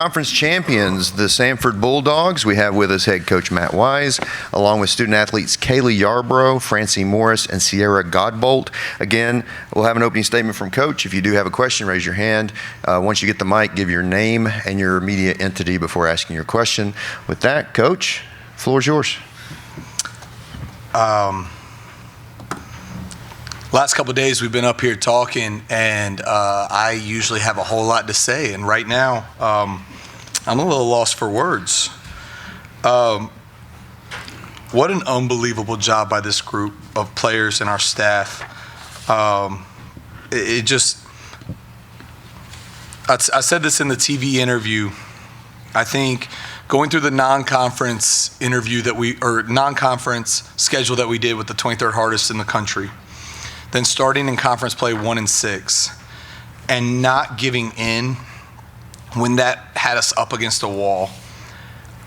Conference champions, the Samford Bulldogs. We have with us head coach Matt Wise, along with student athletes Kaylee Yarbrough, Francie Morris, and Sierra Godbolt. Again, we'll have an opening statement from Coach. If you do have a question, raise your hand. Once you get the mic, give your name and your media entity before asking your question. With that, Coach, the floor is yours. Last couple of days we've been up here talking, and I usually have a whole lot to say, and right now I'm a little lost for words. What an unbelievable job by this group of players and our staff. I said this in the TV interview. I think going through the non-conference non-conference schedule that we did with the 23rd hardest in the country, then starting in conference play 1 and 6, and not giving in when that had us up against a wall,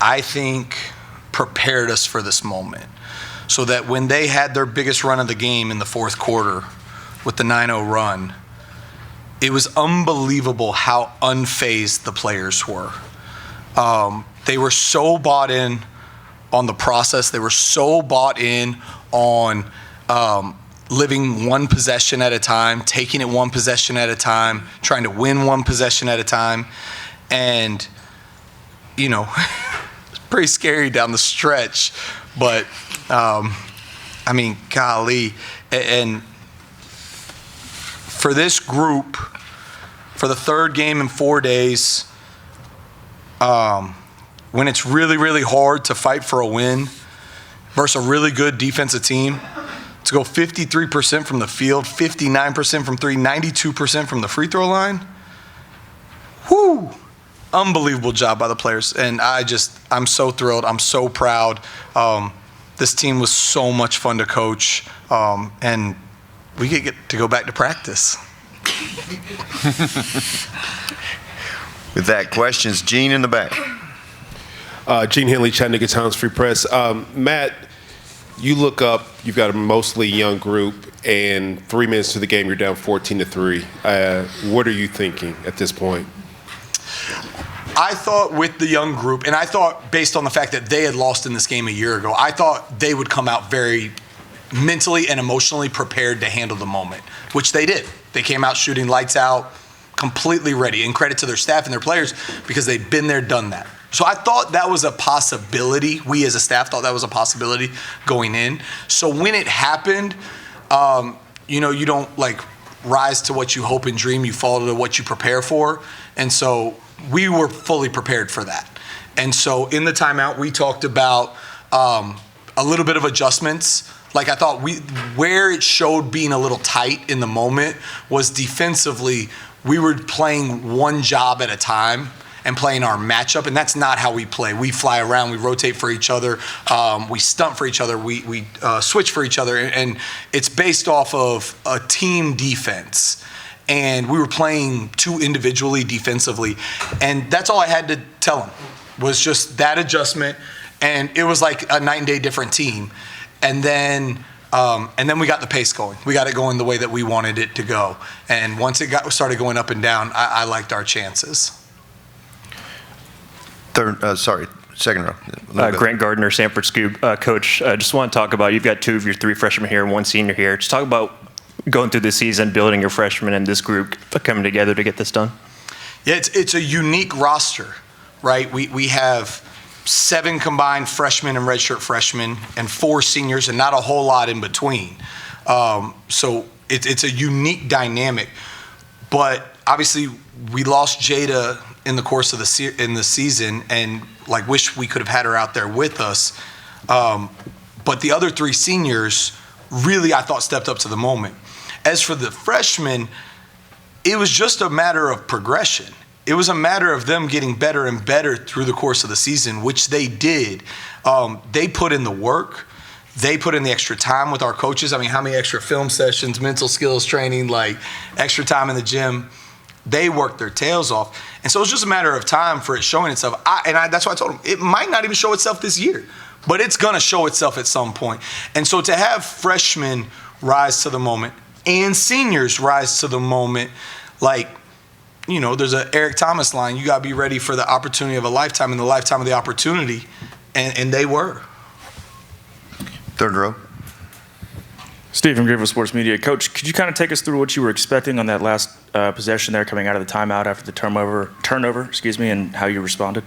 I think prepared us for this moment. So that when they had their biggest run of the game in the fourth quarter with the 9-0 run, it was unbelievable how unfazed the players were. They were so bought in on the process. They were so bought in on living one possession at a time, taking it one possession at a time, trying to win one possession at a time. And, you know, it's pretty scary down the stretch. But, I mean, golly. And for this group, for the third game in 4 days, when it's really, really hard to fight for a win versus a really good defensive team, to go 53% from the field, 59% from three, 92% from the free throw line. Whoo! Unbelievable job by the players. And I'm so thrilled. I'm so proud. This team was so much fun to coach. And we get to go back to practice. With that, questions. Gene in the back. Gene Henley, Chattanooga Times Free Press. Matt, you look up, you've got a mostly young group, and 3 minutes to the game, you're down 14-3. What are you thinking at this point? I thought with the young group, and I thought based on the fact that they had lost in this game a year ago, I thought they would come out very mentally and emotionally prepared to handle the moment, which they did. They came out shooting lights out, completely ready, and credit to their staff and their players because they've been there, done that. So I thought that was a possibility. We as a staff thought that was a possibility going in. So when it happened, you don't like rise to what you hope and dream, you fall to what you prepare for. And so we were fully prepared for that. And so in the timeout, we talked about a little bit of adjustments. Like I thought where it showed being a little tight in the moment was defensively, we were playing one job at a time and playing our matchup, and that's not how we play. We fly around, we rotate for each other, we stunt for each other, we switch for each other, and it's based off of a team defense. And we were playing too individually defensively, and that's all I had to tell them was just that adjustment, and it was like a night and day different team. And then we got the pace going. We got it going the way that we wanted it to go. And once it started going up and down, I liked our chances. Second row. Grant Gardner, Samford Scoop. Coach, just want to talk about, you've got 2 of your 3 freshmen here and 1 senior here. Just talk about going through the season, building your freshmen and this group coming together to get this done. Yeah, it's a unique roster, right? We have 7 combined freshmen and redshirt freshmen and 4 seniors and not a whole lot in between. So it's a unique dynamic. But obviously we lost Jada in the course of the season, and like wish we could have had her out there with us. But the other 3 seniors really, I thought, stepped up to the moment. As for the freshmen, it was just a matter of progression. It was a matter of them getting better and better through the course of the season, which they did. They put in the work. They put in the extra time with our coaches. I mean, how many extra film sessions, mental skills training, like extra time in the gym. They worked their tails off. And so it's just a matter of time for it showing itself. That's why I told them, it might not even show itself this year, but it's going to show itself at some point. And so to have freshmen rise to the moment and seniors rise to the moment, like there's an Eric Thomas line. You got to be ready for the opportunity of a lifetime and the lifetime of the opportunity. And they were. Third row. Stephen Griffith, Sports Media. Coach, could you kind of take us through what you were expecting on that last possession there coming out of the timeout after the turnover, and how you responded?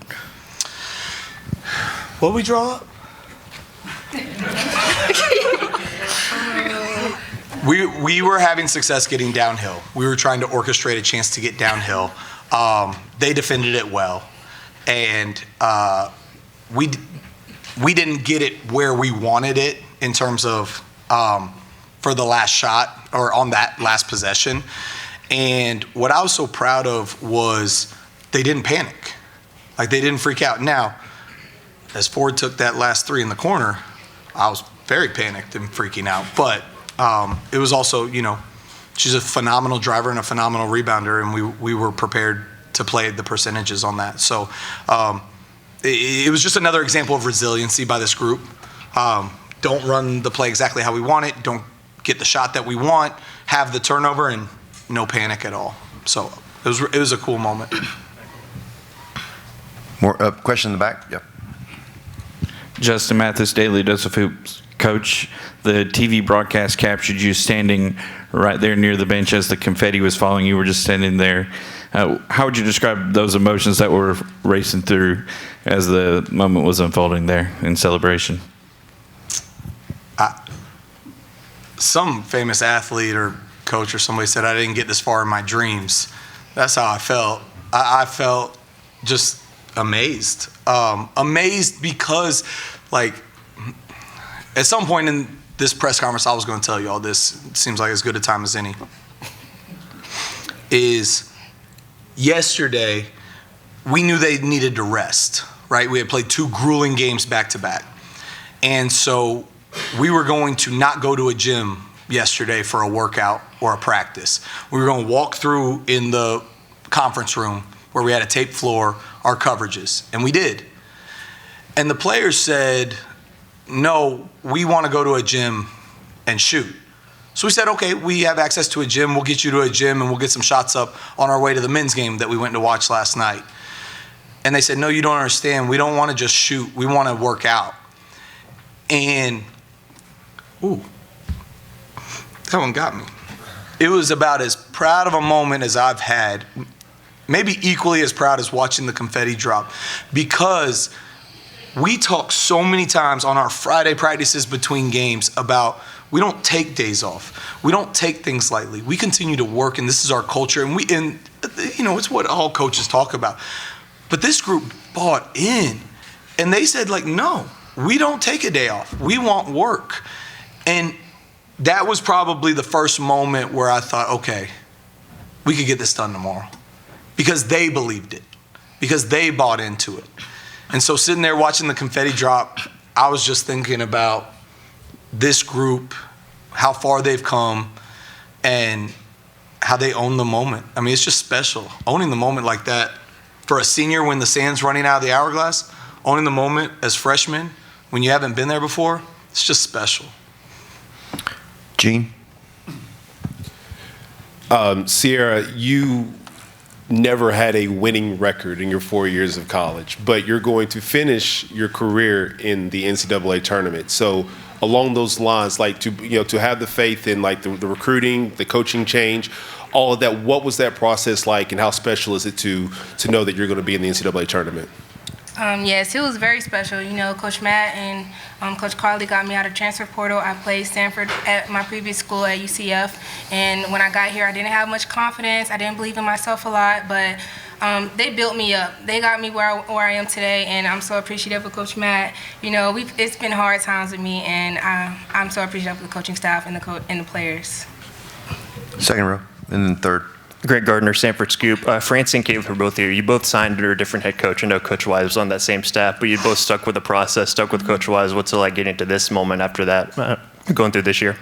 What we draw up? We were having success getting downhill. We were trying to orchestrate a chance to get downhill. They defended it well, and we didn't get it where we wanted it in terms of for the last shot or on that last possession. And what I was so proud of was they didn't panic. Like, they didn't freak out. Now, as Ford took that last three in the corner, I was very panicked and freaking out. But it was also, she's a phenomenal driver and a phenomenal rebounder, and we were prepared to play the percentages on that. So it was just another example of resiliency by this group. Don't run the play exactly how we want it. Don't get the shot that we want. Have the turnover and no panic at all. So it was a cool moment. More question in the back? Yep. Justin Mathis, Daily Dose of Hoops. Coach, the TV broadcast captured you standing right there near the bench as the confetti was falling. You were just standing there. How would you describe those emotions that were racing through as the moment was unfolding there in celebration? Some famous athlete or coach or somebody said I didn't get this far in my dreams. That's how I felt. I felt just amazed. Amazed because, like, at some point in this press conference, I was going to tell you all this. It seems like as good a time as any. Is yesterday, we knew they needed to rest, right? We had played 2 grueling games back to back. And so we were going to not go to a gym yesterday for a workout or a practice. We were going to walk through in the conference room where we had a tape floor, our coverages, and we did. And the players said, no, we want to go to a gym and shoot. So we said, okay, we have access to a gym. We'll get you to a gym and we'll get some shots up on our way to the men's game that we went to watch last night. And they said, no, you don't understand. We don't want to just shoot. We want to work out. And, ooh, that one got me. It was about as proud of a moment as I've had, maybe equally as proud as watching the confetti drop, because we talk so many times on our Friday practices between games about we don't take days off. We don't take things lightly. We continue to work, and this is our culture, and it's what all coaches talk about. But this group bought in, and they said, like, no, we don't take a day off. We want work. And that was probably the first moment where I thought, okay, we could get this done tomorrow, because they believed it, because they bought into it. And so sitting there watching the confetti drop, I was just thinking about this group, how far they've come, and how they own the moment. I mean, it's just special. Owning the moment like that for a senior when the sand's running out of the hourglass, owning the moment as freshmen when you haven't been there before, it's just special. Gene? Sierra, you never had a winning record in your 4 years of college, but you're going to finish your career in the NCAA tournament. So along those lines, like to have the faith in like the recruiting, the coaching change, all of that, what was that process like, and how special is it to know that you're going to be in the NCAA tournament? Yes, it was very special. Coach Matt and Coach Carly got me out of transfer portal. I played Samford at my previous school at UCF, and when I got here, I didn't have much confidence. I didn't believe in myself a lot, but they built me up. They got me where I am today, and I'm so appreciative of Coach Matt. It's been hard times with me, and I'm so appreciative of the coaching staff and the players. Second row, and then third. Greg Gardner, Samford Scoop. Francie and Kaylee, for both of you. You both signed under a different head coach. I know Coach Wise was on that same staff, but you both stuck with the process, stuck with Coach Wise. What's it like getting to this moment after that, going through this year?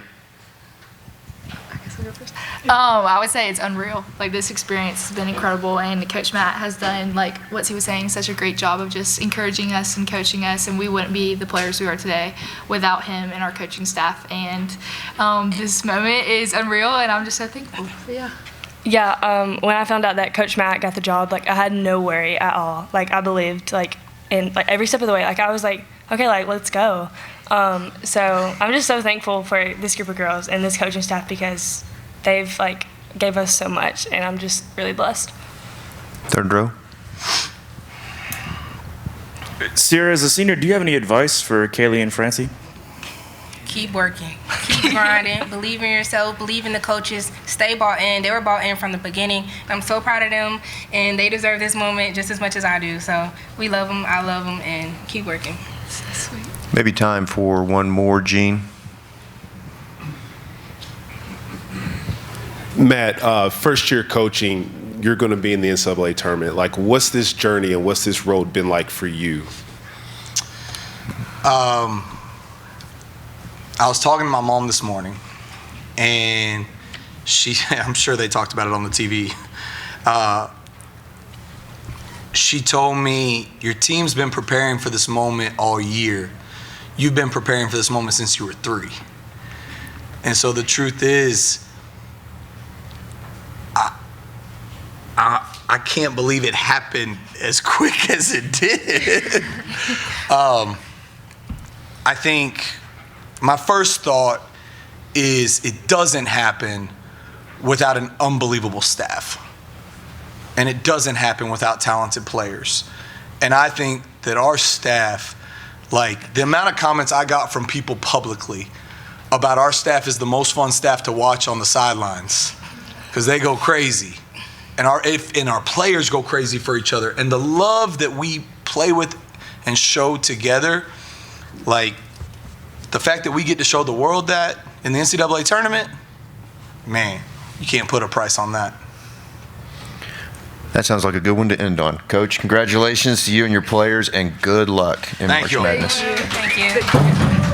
I would say it's unreal. Like, this experience has been incredible, and Coach Matt has done, like what he was saying, such a great job of just encouraging us and coaching us, and we wouldn't be the players we are today without him and our coaching staff. And this moment is unreal, and I'm just so thankful. So, yeah. Yeah, when I found out that Coach Matt got the job, like, I had no worry at all. Like, I believed, like, in like every step of the way. Like, I was like, okay, like, let's go. So I'm just so thankful for this group of girls and this coaching staff because they've like gave us so much, and I'm just really blessed. Third row. Sierra, as a senior, do you have any advice for Kaylee and Francie? Keep working, keep grinding, believe in yourself, believe in the coaches, stay bought in. They were bought in from the beginning. I'm so proud of them, and they deserve this moment just as much as I do. So we love them, I love them, and keep working. Sweet. Maybe time for one more, Gene. Matt, first year coaching, you're going to be in the NCAA tournament. Like, what's this journey and what's this road been like for you? I was talking to my mom this morning, and I'm sure they talked about it on the TV. She told me, your team's been preparing for this moment all year. You've been preparing for this moment since you were 3. And so the truth is, I can't believe it happened as quick as it did. I think my first thought is it doesn't happen without an unbelievable staff. And it doesn't happen without talented players. And I think that our staff, like the amount of comments I got from people publicly about our staff is the most fun staff to watch on the sidelines because they go crazy. And our players go crazy for each other. And the love that we play with and show together, like the fact that we get to show the world that in the NCAA tournament, man, you can't put a price on that. That sounds like a good one to end on. Coach, congratulations to you and your players, and good luck in March Madness. Thank you.